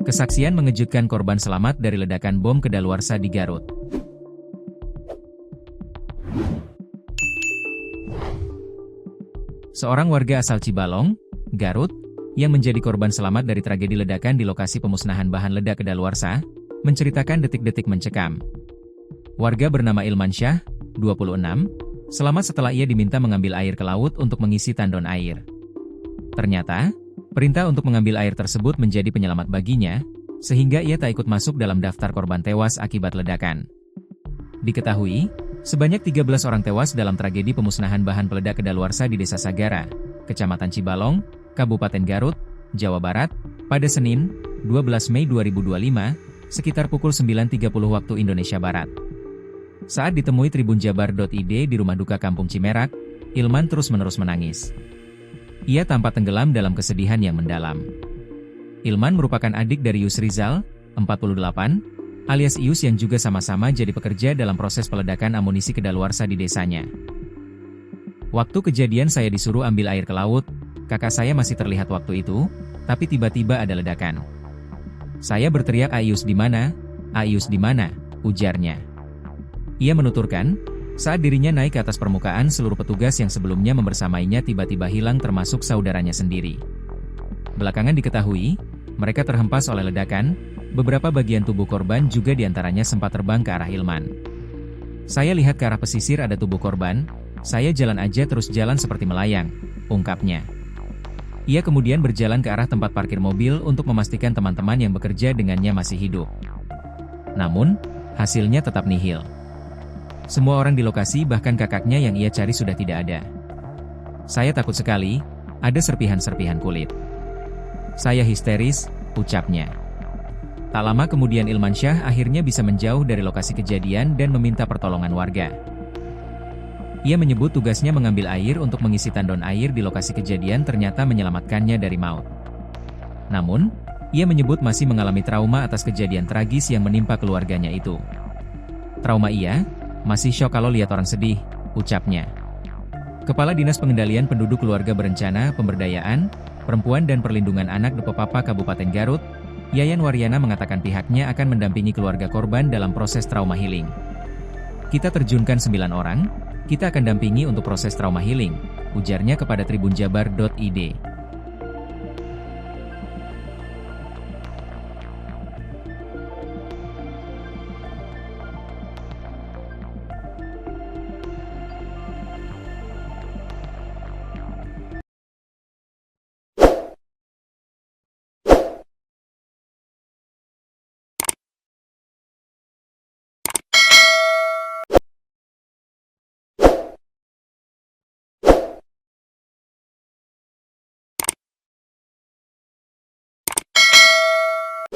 Kesaksian mengejutkan korban selamat dari ledakan bom kedaluarsa di Garut. Seorang warga asal Cibalong, Garut, yang menjadi korban selamat dari tragedi ledakan di lokasi pemusnahan bahan ledak kedaluarsa, menceritakan detik-detik mencekam. Warga bernama Ilman Syah, 26, selamat setelah ia diminta mengambil air ke laut untuk mengisi tandon air. Ternyata, perintah untuk mengambil air tersebut menjadi penyelamat baginya, sehingga ia tak ikut masuk dalam daftar korban tewas akibat ledakan. Diketahui, sebanyak 13 orang tewas dalam tragedi pemusnahan bahan peledak kedaluarsa di Desa Sagara, Kecamatan Cibalong, Kabupaten Garut, Jawa Barat, pada Senin, 12 Mei 2025, sekitar pukul 9.30 waktu Indonesia Barat. Saat ditemui tribunjabar.id di rumah duka Kampung Cimerak, Ilman terus-menerus menangis. Ia tampak tenggelam dalam kesedihan yang mendalam. Ilman merupakan adik dari Yusrizal, 48, alias Ius yang juga sama-sama jadi pekerja dalam proses peledakan amunisi kedaluarsa di desanya. Waktu kejadian saya disuruh ambil air ke laut, kakak saya masih terlihat waktu itu, tapi tiba-tiba ada ledakan. Saya berteriak, "Aius di mana? Aius di mana?" ujarnya. Ia menuturkan, saat dirinya naik ke atas permukaan, seluruh petugas yang sebelumnya membersamainya tiba-tiba hilang termasuk saudaranya sendiri. Belakangan diketahui, mereka terhempas oleh ledakan, beberapa bagian tubuh korban juga diantaranya sempat terbang ke arah Ilman. "Saya lihat ke arah pesisir ada tubuh korban, saya jalan aja terus jalan seperti melayang," ungkapnya. Ia kemudian berjalan ke arah tempat parkir mobil untuk memastikan teman-teman yang bekerja dengannya masih hidup. Namun, hasilnya tetap nihil. Semua orang di lokasi bahkan kakaknya yang ia cari sudah tidak ada. "Saya takut sekali, ada serpihan-serpihan kulit. Saya histeris," ucapnya. Tak lama kemudian Ilman Syah akhirnya bisa menjauh dari lokasi kejadian dan meminta pertolongan warga. Ia menyebut tugasnya mengambil air untuk mengisi tandon air di lokasi kejadian ternyata menyelamatkannya dari maut. Namun, ia menyebut masih mengalami trauma atas kejadian tragis yang menimpa keluarganya itu. "Trauma iya, masih syok kalau lihat orang sedih," ucapnya. Kepala Dinas Pengendalian Penduduk Keluarga Berencana, Pemberdayaan, Perempuan dan Perlindungan Anak Depopapa Kabupaten Garut, Yayan Waryana mengatakan pihaknya akan mendampingi keluarga korban dalam proses trauma healing. "Kita terjunkan 9 orang, kita akan dampingi untuk proses trauma healing," ujarnya kepada tribunjabar.id.